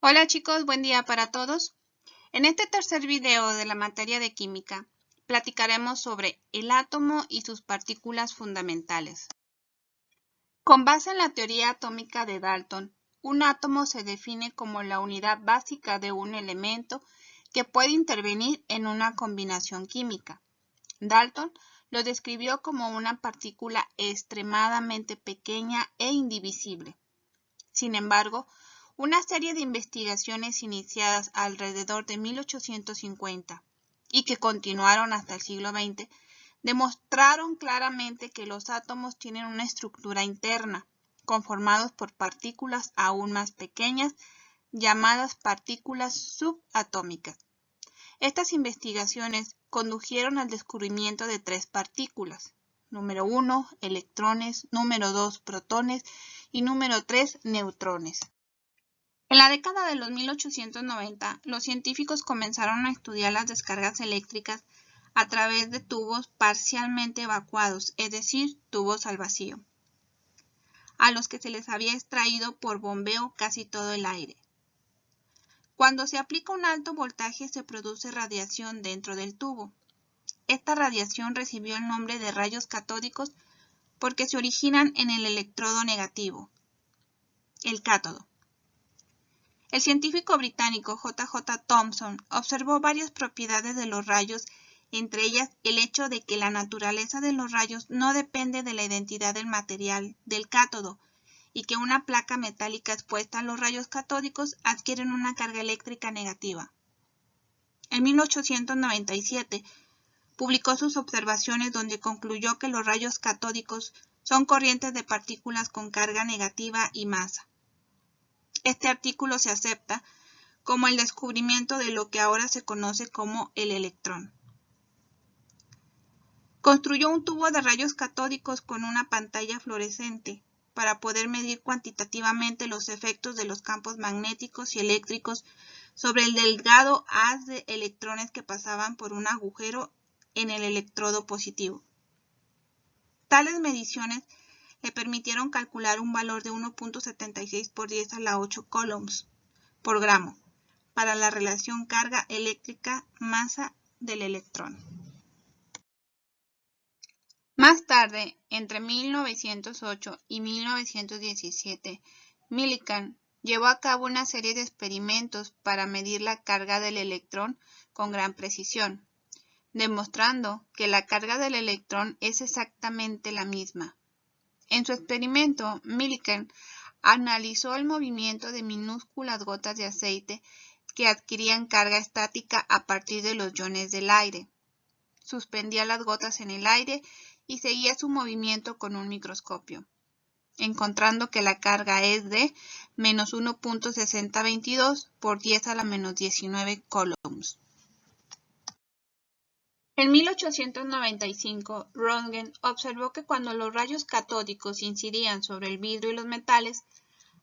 Hola chicos, buen día para todos. En este tercer video de la materia de química, platicaremos sobre el átomo y sus partículas fundamentales. Con base en la teoría atómica de Dalton, un átomo se define como la unidad básica de un elemento que puede intervenir en una combinación química. Dalton lo describió como una partícula extremadamente pequeña e indivisible. Sin embargo, una serie de investigaciones iniciadas alrededor de 1850 y que continuaron hasta el siglo XX demostraron claramente que los átomos tienen una estructura interna, conformados por partículas aún más pequeñas, llamadas partículas subatómicas. Estas investigaciones condujeron al descubrimiento de tres partículas. Número 1, electrones, número 2, protones y número 3, neutrones. En la década de los 1890, los científicos comenzaron a estudiar las descargas eléctricas a través de tubos parcialmente evacuados, es decir, tubos al vacío, a los que se les había extraído por bombeo casi todo el aire. Cuando se aplica un alto voltaje se produce radiación dentro del tubo. Esta radiación recibió el nombre de rayos catódicos porque se originan en el electrodo negativo, el cátodo. El científico británico J.J. Thomson observó varias propiedades de los rayos, entre ellas el hecho de que la naturaleza de los rayos no depende de la identidad del material del cátodo y que una placa metálica expuesta a los rayos catódicos adquieren una carga eléctrica negativa. En 1897 publicó sus observaciones donde concluyó que los rayos catódicos son corrientes de partículas con carga negativa y masa. Este artículo se acepta como el descubrimiento de lo que ahora se conoce como el electrón. Construyó un tubo de rayos catódicos con una pantalla fluorescente para poder medir cuantitativamente los efectos de los campos magnéticos y eléctricos sobre el delgado haz de electrones que pasaban por un agujero en el electrodo positivo. Tales mediciones le permitieron calcular un valor de 1.76 por 10 a la 8 coulombs por gramo para la relación carga eléctrica-masa del electrón. Más tarde, entre 1908 y 1917, Millikan llevó a cabo una serie de experimentos para medir la carga del electrón con gran precisión, demostrando que la carga del electrón es exactamente la misma. En su experimento, Millikan analizó el movimiento de minúsculas gotas de aceite que adquirían carga estática a partir de los iones del aire. Suspendía las gotas en el aire y seguía su movimiento con un microscopio, encontrando que la carga es de menos 1.6022 por 10 a la menos 19 coulombs. En 1895, Röntgen observó que cuando los rayos catódicos incidían sobre el vidrio y los metales,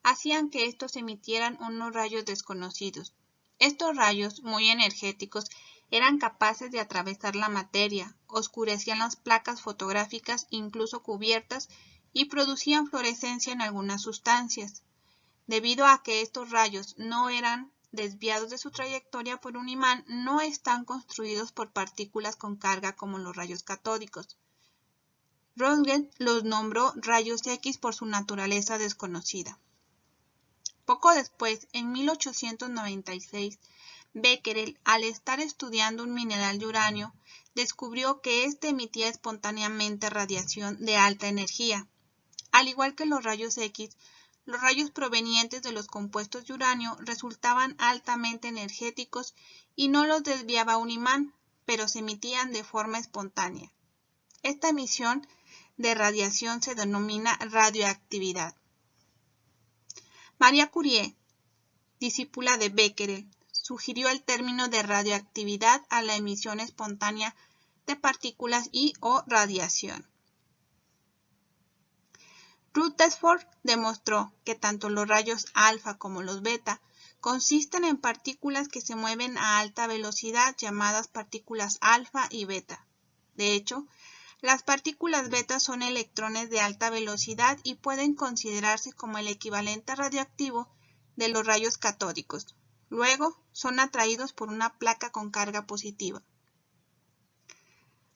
hacían que estos emitieran unos rayos desconocidos. Estos rayos, muy energéticos, eran capaces de atravesar la materia, oscurecían las placas fotográficas incluso cubiertas y producían fluorescencia en algunas sustancias. Debido a que estos rayos no eran desviados de su trayectoria por un imán, no están construidos por partículas con carga como los rayos catódicos. Röntgen los nombró rayos X por su naturaleza desconocida. Poco después, en 1896, Becquerel, al estar estudiando un mineral de uranio, descubrió que éste emitía espontáneamente radiación de alta energía. Al igual que los rayos X, los rayos provenientes de los compuestos de uranio resultaban altamente energéticos y no los desviaba un imán, pero se emitían de forma espontánea. Esta emisión de radiación se denomina radioactividad. Marie Curie, discípula de Becquerel, sugirió el término de radioactividad a la emisión espontánea de partículas y o radiación. Rutherford demostró que tanto los rayos alfa como los beta consisten en partículas que se mueven a alta velocidad llamadas partículas alfa y beta. De hecho, las partículas beta son electrones de alta velocidad y pueden considerarse como el equivalente radioactivo de los rayos catódicos. Luego, son atraídos por una placa con carga positiva.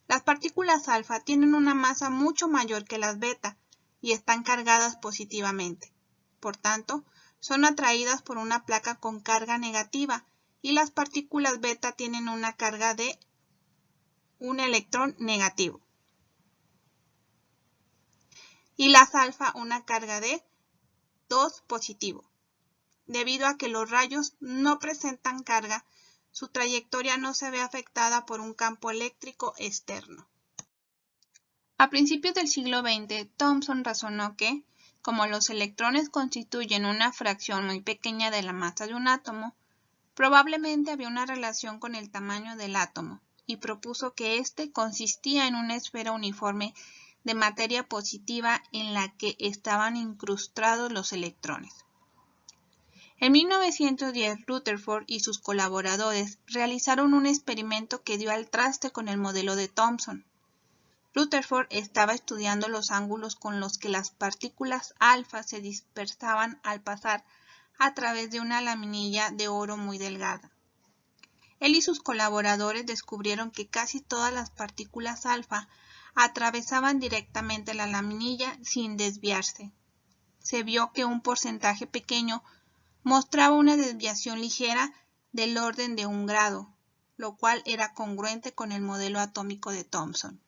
Las partículas alfa tienen una masa mucho mayor que las beta y están cargadas positivamente. Por tanto, son atraídas por una placa con carga negativa y las partículas beta tienen una carga de un electrón negativo. Y las alfa una carga de 2 positivo. Debido a que los rayos no presentan carga, su trayectoria no se ve afectada por un campo eléctrico externo. A principios del siglo XX, Thomson razonó que, como los electrones constituyen una fracción muy pequeña de la masa de un átomo, probablemente había una relación con el tamaño del átomo, y propuso que éste consistía en una esfera uniforme de materia positiva en la que estaban incrustados los electrones. En 1910, Rutherford y sus colaboradores realizaron un experimento que dio al traste con el modelo de Thomson. Rutherford estaba estudiando los ángulos con los que las partículas alfa se dispersaban al pasar a través de una laminilla de oro muy delgada. Él y sus colaboradores descubrieron que casi todas las partículas alfa atravesaban directamente la laminilla sin desviarse. Se vio que un porcentaje pequeño mostraba una desviación ligera del orden de 1 grado, lo cual era congruente con el modelo atómico de Thomson.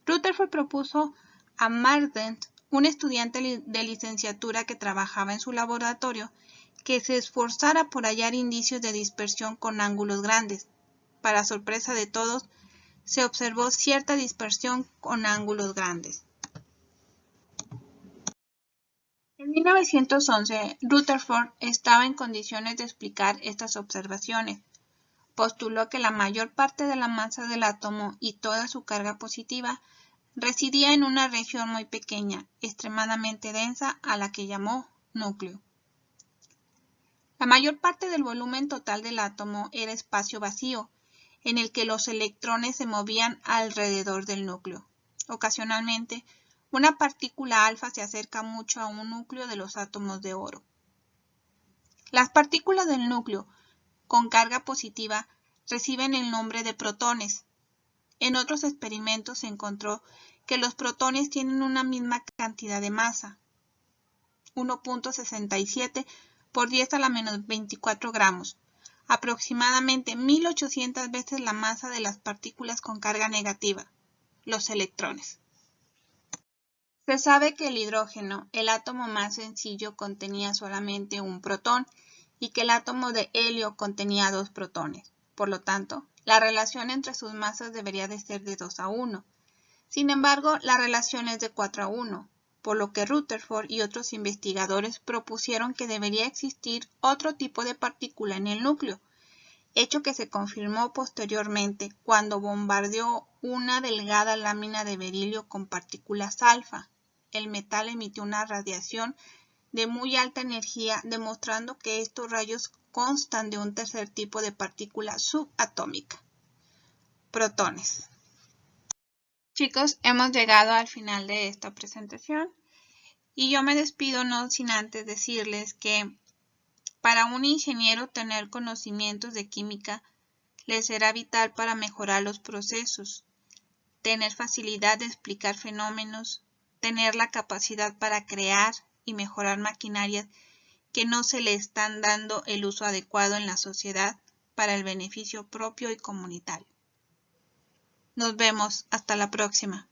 Rutherford propuso a Marsden, un estudiante de licenciatura que trabajaba en su laboratorio, que se esforzara por hallar indicios de dispersión con ángulos grandes. Para sorpresa de todos, se observó cierta dispersión con ángulos grandes. En 1911, Rutherford estaba en condiciones de explicar estas observaciones. Postuló que la mayor parte de la masa del átomo y toda su carga positiva residía en una región muy pequeña, extremadamente densa, a la que llamó núcleo. La mayor parte del volumen total del átomo era espacio vacío, en el que los electrones se movían alrededor del núcleo. Ocasionalmente, una partícula alfa se acerca mucho a un núcleo de los átomos de oro. Las partículas del núcleo con carga positiva reciben el nombre de protones. En otros experimentos se encontró que los protones tienen una misma cantidad de masa, 1.67 por 10 a la menos 24 gramos, aproximadamente 1800 veces la masa de las partículas con carga negativa, los electrones. Se sabe que el hidrógeno, el átomo más sencillo, contenía solamente un protón y que el átomo de helio contenía 2 protones. Por lo tanto, la relación entre sus masas debería de ser de 2 a 1. Sin embargo, la relación es de 4 a 1, por lo que Rutherford y otros investigadores propusieron que debería existir otro tipo de partícula en el núcleo, hecho que se confirmó posteriormente cuando bombardeó una delgada lámina de berilio con partículas alfa. El metal emitió una radiación de muy alta energía, demostrando que estos rayos constan de un tercer tipo de partícula subatómica, protones. Chicos, hemos llegado al final de esta presentación y yo me despido no sin antes decirles que para un ingeniero tener conocimientos de química le será vital para mejorar los procesos, tener facilidad de explicar fenómenos, tener la capacidad para crear y mejorar maquinarias que no se le están dando el uso adecuado en la sociedad para el beneficio propio y comunitario. Nos vemos. Hasta la próxima.